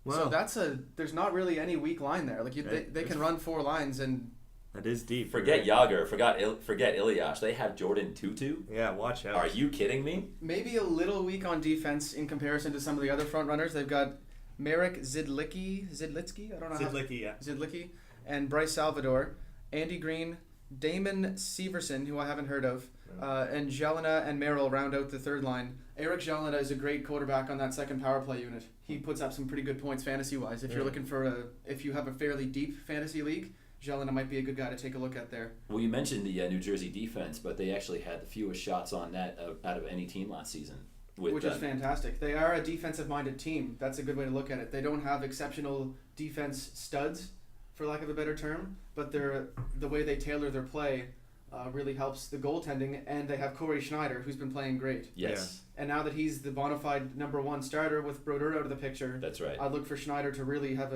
Wow. So there's not really any weak line there. Like they can run 4 lines and That is deep. Forget Yager. Forget Ilyash. They have Jordan Tutu. Yeah, watch out. Are you kidding me? maybe a little weak on defense in comparison to some of the other front runners. They've got Marek Zidlicki, I don't know Zidlicki, yeah. Zidlicki, and Bryce Salvador, Andy Green, Damon Severson, who I haven't heard of, and Jelena and Merrill round out the third line. Eric Jelena is a great quarterback on that second power play unit. He puts up some pretty good points fantasy-wise. If you're looking for if you have a fairly deep fantasy league, Jelena might be a good guy to take a look at there. Well, you mentioned the New Jersey defense, but they actually had the fewest shots on net out of any team last season. Which is fantastic. They are a defensive-minded team. That's a good way to look at it. They don't have exceptional defense studs for lack of a better term, but the way they tailor their play really helps the goaltending, and they have Corey Schneider, who's been playing great. Yes, And now that he's the bona fide number one starter with Brodeur out of the picture, that's right. I look for Schneider to really have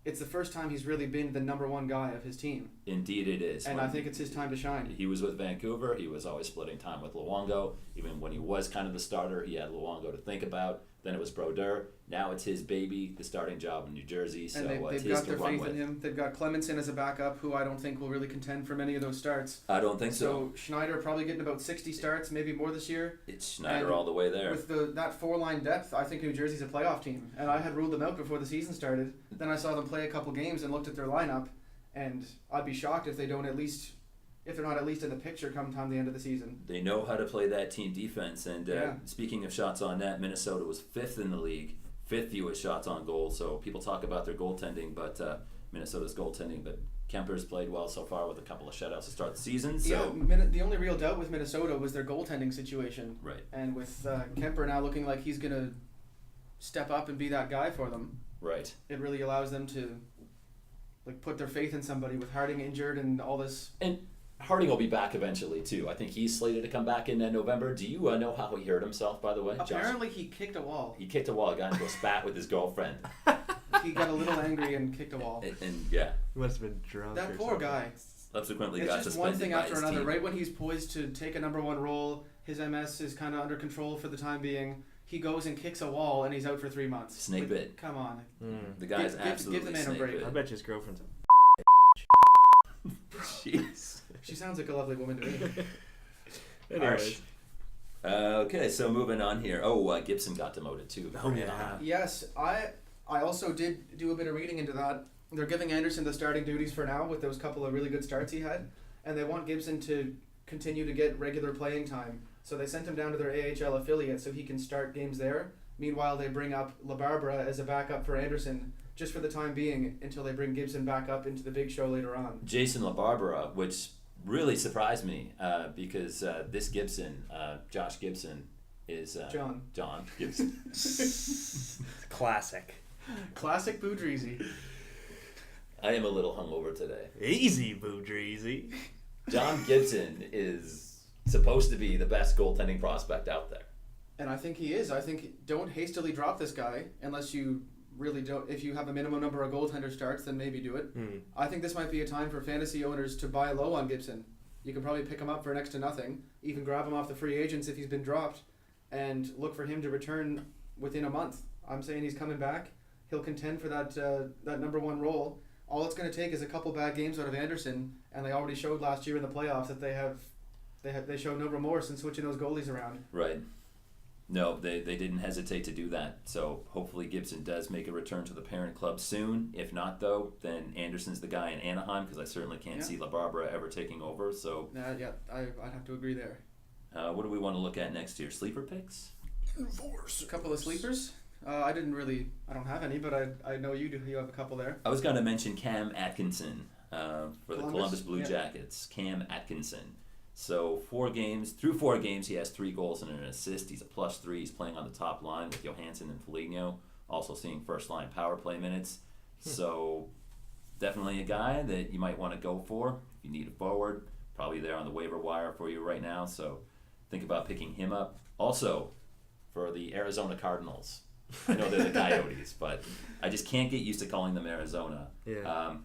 it's the first time he's really been the number one guy of his team. Indeed it is. And I think it's his time to shine. He was with Vancouver. He was always splitting time with Luongo. Even when he was kind of the starter, he had Luongo to think about. Then it was Brodeur. Now it's his baby, the starting job in New Jersey. So And it's they've his got to their run faith with. in him. They've got Clemenson as a backup, who I don't think will really contend for many of those starts. I don't think so. So Schneider probably getting about 60 starts, maybe more this year. It's Schneider And all the way there. With that four-line depth, I think New Jersey's a playoff team. And I had ruled them out before the season started. Then I saw them play a couple games and looked at their lineup, and I'd be shocked if they don't if they're not at least in the picture come time the end of the season. They know how to play that team defense. And speaking of shots on net, Minnesota was 5th in the league, 5th fewest shots on goal. So people talk about their goaltending, but Minnesota's goaltending. But Kemper's played well so far with a couple of shutouts to start the season. So the only real doubt with Minnesota was their goaltending situation. right, And with Kemper now looking like he's going to step up and be that guy for them, right. it really allows them to put their faith in somebody with Harding injured and all this. And Harding will be back eventually too. I think he's slated to come back in November. Do you know how he hurt himself? By the way, Josh? Apparently he kicked a wall. He kicked a wall. Got into a spat with his girlfriend. He got a little angry and kicked a wall. And yeah, He must have been drunk. That or poor something. guy. subsequently It's got just suspended one thing by after his another. team. Right when he's poised to take a number one role, his MS is kind of under control for the time being. He goes and kicks a wall and he's out for 3 months. Snake bit. Come on. The guy's Give absolutely the man a snake break. bit. I bet his girlfriend's a Jeez. She sounds like a lovely woman to me. Harsh. Okay, so moving on here. Oh, Gibson got demoted too. Oh, yeah. Yes, I also did do a bit of reading into that. They're giving Anderson the starting duties for now with those couple of really good starts he had, and they want Gibson to continue to get regular playing time. So they sent him down to their AHL affiliate so he can start games there. Meanwhile, they bring up LaBarbera as a backup for Anderson just for the time being until they bring Gibson back up into the big show later on. Jason LaBarbera, which really surprised me because this Gibson, Josh Gibson, is John Gibson. classic. Classic Boudreezy. I am a little hungover today. Easy, Boudreezy. John Gibson is supposed to be the best goaltending prospect out there. And I think he is. I think don't hastily drop this guy unless you really don't. If you have a minimum number of goaltender starts, then maybe do it. I think this might be a time for fantasy owners to buy low on Gibson. You can probably pick him up for next to nothing. Even grab him off the free agents if he's been dropped, and look for him to return within a month. I'm saying he's coming back. He'll contend for that number one role. All it's going to take is a couple bad games out of Anderson, and they already showed last year in the playoffs that they showed no remorse in switching those goalies around. Right. No, they didn't hesitate to do that. So hopefully Gibson does make a return to the parent club soon. If not, though, then Anderson's the guy in Anaheim because I certainly can't see LaBarbera ever taking over. So I'd have to agree there. what do we want to look at next year? Sleeper picks? A couple of sleepers. I don't have any, but I know you do. You have a couple there. I was going to mention Cam Atkinson for the Columbus Blue Yeah. Jackets. Cam Atkinson. So 4 games. Through 4 games, he has 3 goals and an assist. He's a +3. He's playing on the top line with Johansson and Foligno. Also seeing first-line power play minutes. So definitely a guy that you might want to go for if you need a forward. Probably there on the waiver wire for you right now. So think about picking him up. Also, for the Arizona Cardinals. I know they're the Coyotes, but I just can't get used to calling them Arizona. Yeah.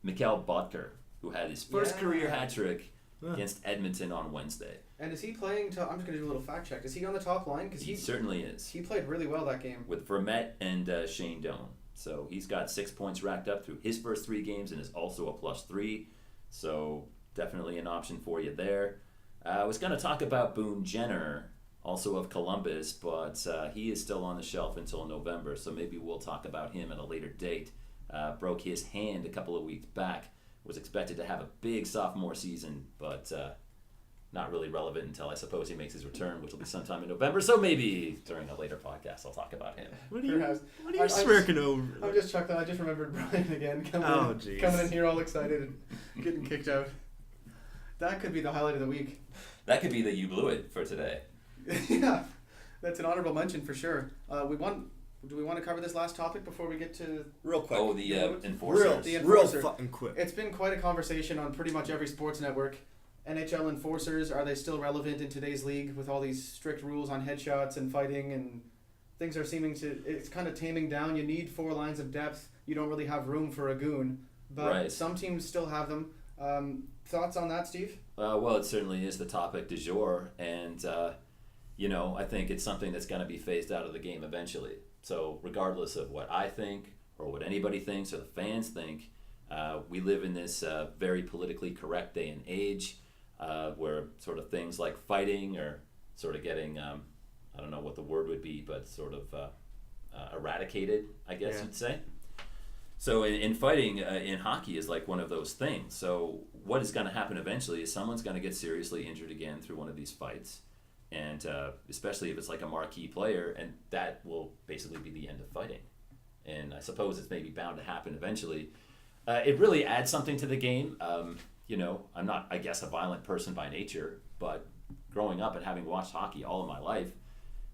Mikhail Botker, who had his first Yeah. career hat trick against Edmonton on Wednesday. And is he playing? I'm just going to do a little fact check. Is he on the top line? Because He certainly is. he played really well that game. With Vermette and Shane Doan. So he's got 6 points racked up through his first 3 games and is also a +3. So definitely an option for you there. I was going to talk about Boone Jenner, also of Columbus, but he is still on the shelf until November, so maybe we'll talk about him at a later date. Broke his hand a couple of weeks back. Was expected to have a big sophomore season, but not really relevant until I suppose he makes his return, which will be sometime in November. So maybe during a later podcast I'll talk about him. What are you, Perhaps. what are you I'm smirking over? I'm just chuckling. I just remembered Brian again Oh, jeez. coming in here all excited and getting kicked out. That could be the highlight of the week. That could be that you blew it for today. Yeah, that's an honorable mention for sure. We won do we want to cover this last topic before we get to Real quick. Oh, the real- enforcers. the real enforcer. fucking quick. It's been quite a conversation on pretty much every sports network. NHL enforcers, are they still relevant in today's league with all these strict rules on headshots and fighting, and things are seeming to, it's kind of taming down. You need 4 lines of depth. You don't really have room for a goon, but Right. some teams still have them. Thoughts on that, Steve? Well, it certainly is the topic du jour, and I think it's something that's going to be phased out of the game eventually. So regardless of what I think or what anybody thinks or the fans think, we live in this very politically correct day and age where sort of things like fighting are sort of getting, I don't know what the word would be, but sort of eradicated, I guess you'd say. So in fighting, in hockey is like one of those things. So what is going to happen eventually is someone's going to get seriously injured again through one of these fights. And especially if it's like a marquee player, and that will basically be the end of fighting. And I suppose it's maybe bound to happen eventually. It really adds something to the game. I'm not, I guess, a violent person by nature, but growing up and having watched hockey all of my life,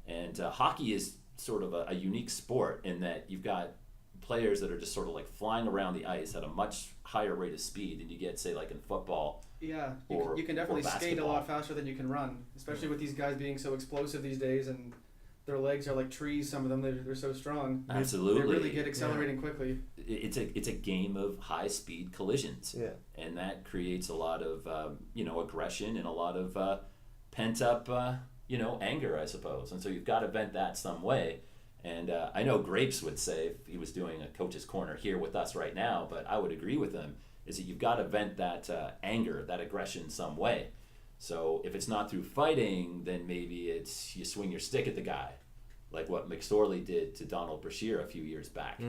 and hockey is sort of a unique sport in that you've got players that are just sort of like flying around the ice at a much higher rate of speed than you get, say, like in football. Yeah, Or- you can definitely or skate a basketball. lot faster than you can run, especially with these guys being so explosive these days, and their legs are like trees. Some of them, they're so strong. Absolutely. They really get accelerating quickly. It's a game of high speed collisions. Yeah. And that creates a lot of aggression and a lot of pent up anger, I suppose. And so you've got to vent that some way. And I know Grapes would say, if he was doing a coach's corner here with us right now, but I would agree with him, is that you've got to vent that anger, that aggression some way. So if it's not through fighting, then maybe it's you swing your stick at the guy, like what McSorley did to Donald Brashear a few years back.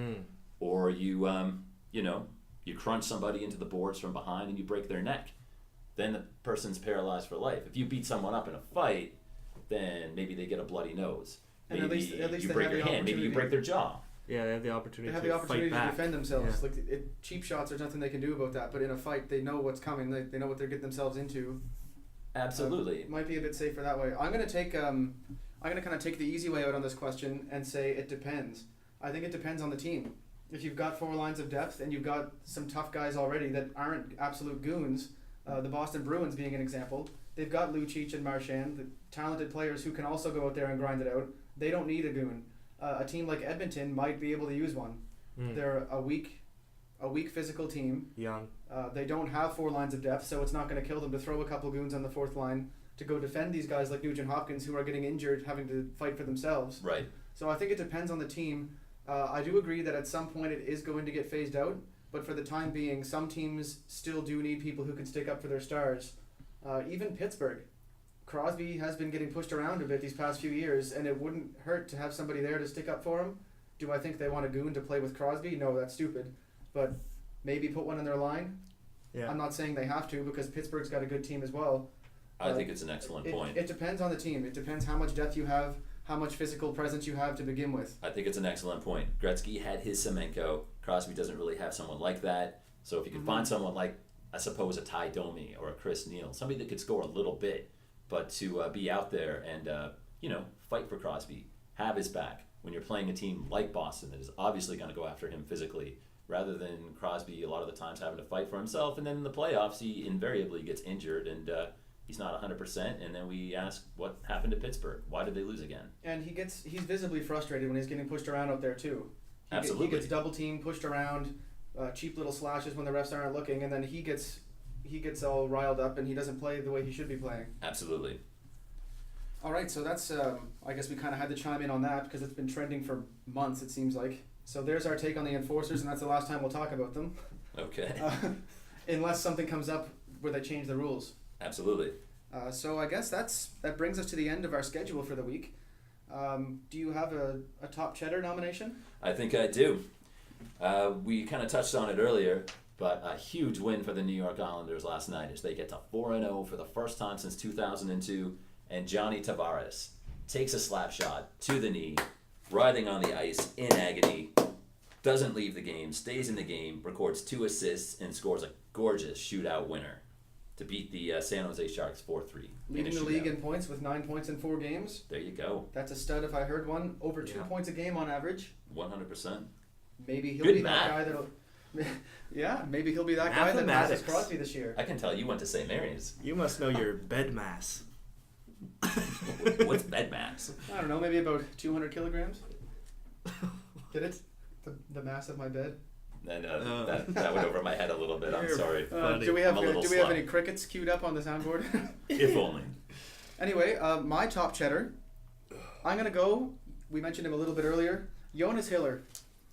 Or you crunch somebody into the boards from behind and you break their neck. Then the person's paralyzed for life. If you beat someone up in a fight, then maybe they get a bloody nose. And Maybe at least you they break have your the hand. Maybe you opportunity. break their jaw. Yeah, they have the They opportunity have to the opportunity fight to back. defend themselves. Yeah. Like cheap shots, there's nothing they can do about that. But in a fight, they know what's coming. They know what they're getting themselves into. Absolutely. It might be a bit safer that way. I'm gonna kind of take the easy way out on this question and say it depends. I think it depends on the team. If you've got 4 lines of depth and you've got some tough guys already that aren't absolute goons, the Boston Bruins being an example, they've got Lucic and Marchand, the talented players who can also go out there and grind it out. They don't need a goon. A team like Edmonton might be able to use one. They're a weak physical team. Young. They don't have 4 lines of depth, so it's not going to kill them to throw a couple goons on the 4th line to go defend these guys like Nugent Hopkins who are getting injured, having to fight for themselves. Right. So I think it depends on the team. I do agree that at some point it is going to get phased out, but for the time being, some teams still do need people who can stick up for their stars. Even Pittsburgh. Crosby has been getting pushed around a bit these past few years, and it wouldn't hurt to have somebody there to stick up for him. Do I think they want a goon to play with Crosby? No, that's stupid. But maybe put one in their line. Yeah. I'm not saying they have to because Pittsburgh's got a good team as well. I think it's an excellent point. It depends on the team. It depends how much depth you have, how much physical presence you have to begin with. I think it's an excellent point. Gretzky had his Semenko. Crosby doesn't really have someone like that. So if you can find someone like, I suppose, a Ty Domi or a Chris Neal, somebody that could score a little bit, but to be out there and fight for Crosby, have his back when you're playing a team like Boston that is obviously going to go after him physically, rather than Crosby a lot of the times having to fight for himself, and then in the playoffs he invariably gets injured and he's not 100%, and then we ask what happened to Pittsburgh. Why did they lose again? And he's visibly frustrated when he's getting pushed around out there too. Absolutely. He gets double teamed, pushed around, cheap little slashes when the refs aren't looking, and then he gets all riled up and he doesn't play the way he should be playing. Absolutely. All right, so that's I guess we kind of had to chime in on that because it's been trending for months, it seems like. So there's our take on the enforcers, and that's the last time we'll talk about them. Okay. Unless something comes up where they change the rules. Absolutely. So I guess that brings us to the end of our schedule for the week. Do you have a top cheddar nomination? I think I do. We kind of touched on it earlier, but a huge win for the New York Islanders last night as they get to 4-0 for the first time since 2002, and Johnny Tavares takes a slap shot to the knee, writhing on the ice in agony, doesn't leave the game, stays in the game, records 2 assists, and scores a gorgeous shootout winner. to beat the San Jose Sharks 4-3. Leading the league in points with 9 points in 4 games. There you go. That's a stud if I heard one. Over 2 points a game on average. 100%. Maybe he'll Good be math. that guy that'll... yeah, maybe he'll be that guy that passes Crosby this year. I can tell you went to St. Mary's. You must know your bed mass. What's bed mass? I don't know, maybe about 200 kilograms. Get it? The mass of my bed. And that went over my head a little bit. I'm sorry. Do we have I'm a little any crickets queued up on the soundboard? If only. Anyway, my top cheddar. I'm gonna go. We mentioned him a little bit earlier. Jonas Hiller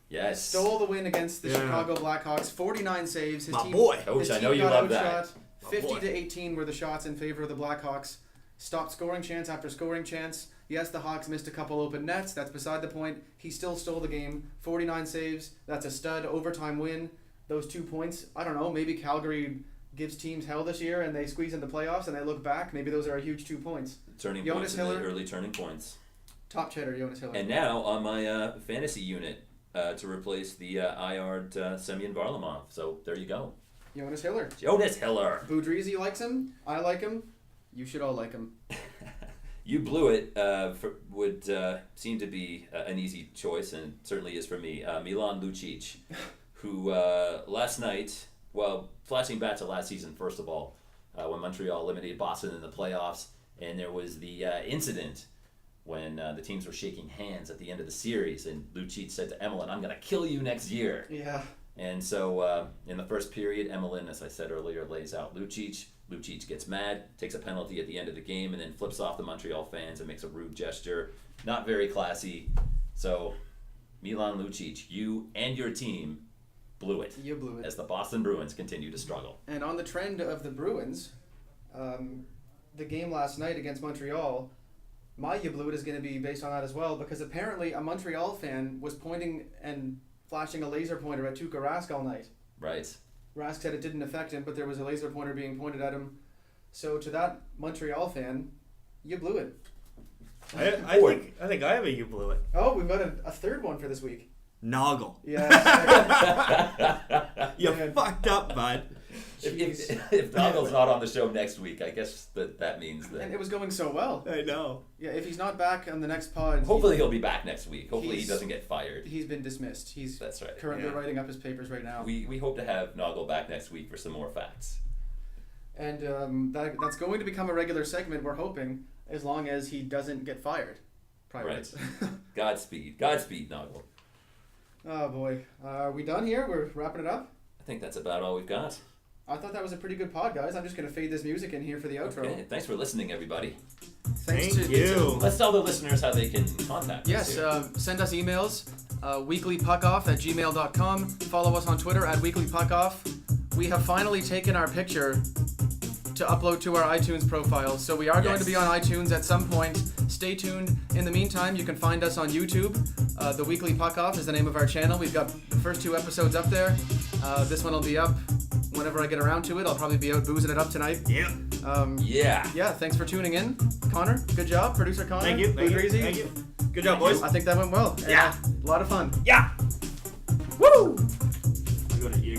Yes. stole the win against the Chicago Blackhawks. 49 saves. His My team, boy. Coach, his I team know you got love outshot. that. 50 to 18 were the shots in favor of the Blackhawks. Stopped scoring chance after scoring chance. Yes, the Hawks missed a couple open nets. That's beside the point. He still stole the game. 49 saves. That's a stud overtime win. Those 2 points. I don't know. Maybe Calgary gives teams hell this year and they squeeze in the playoffs and they look back. Maybe those are a huge 2 points. Turning Jonas points in Hiller. the early turning points. Top cheddar, Jonas Hiller. And now on my fantasy unit to replace the IR'd Semyon Varlamov. So there you go. Jonas Hiller. Jonas Hiller. Boudreezy likes him. I like him. You should all like him. You blew it. Would seem to be an easy choice, and certainly is for me. Milan Lucic, who last night, well, flashing back to last season, first of all, when Montreal eliminated Boston in the playoffs, and there was the incident when the teams were shaking hands at the end of the series, and Lucic said to Emelin, "I'm going to kill you next year." Yeah. And so in the first period, Emelin, as I said earlier, lays out Lucic. Lucic gets mad, takes a penalty at the end of the game, and then flips off the Montreal fans and makes a rude gesture. Not very classy. So, Milan Lucic, you and your team blew it. You blew it. As the Boston Bruins continue to struggle. And on the trend of the Bruins, the game last night against Montreal, my you blew it is going to be based on that as well, because apparently a Montreal fan was pointing and flashing a laser pointer at Tuukka Rask all night. Right. Rask said it didn't affect him, but there was a laser pointer being pointed at him. So to that Montreal fan, you blew it. I think I have a you blew it. Oh, we've got a third one for this week. Noggle. Yeah. You fucked up, bud. If Donald's not on the show next week, I guess that means that. And it was going so well. I know. Yeah, if he's not back on the next pod, Hopefully he'll be back next week. Hopefully he He's- doesn't get fired. he's been dismissed. He's That's right. currently Yeah. writing up his papers right now. We hope to have Noggle back next week for some more facts. And that's going to become a regular segment, we're hoping, as long as he doesn't get fired. Right. Godspeed, Noggle. Oh boy. Are we done here? We're wrapping it up? I think that's about all we've got. I thought that was a pretty good pod, guys. I'm just going to fade this music in here for the outro. Okay, thanks for listening, everybody. Thanks Thank to you. Let's tell the listeners how they can contact us. Yes, here. send us emails, weeklypuckoff@gmail.com. Follow us on Twitter @weeklypuckoff. We have finally taken our picture to upload to our iTunes profile, so we are going to be on iTunes at some point. Stay tuned. In the meantime, you can find us on YouTube. The Weekly Puck Off is the name of our channel. We've got the first 2 episodes up there. This one will be up whenever I get around to it. I'll probably be out boozing it up tonight. Yep. Yeah. Thanks for tuning in. Connor, good job. Producer Connor. Thank you. Boudreezy. Thank you. Good job, boys. I think that went well. Yeah. A lot of fun. Yeah. Woo! I gotta eat.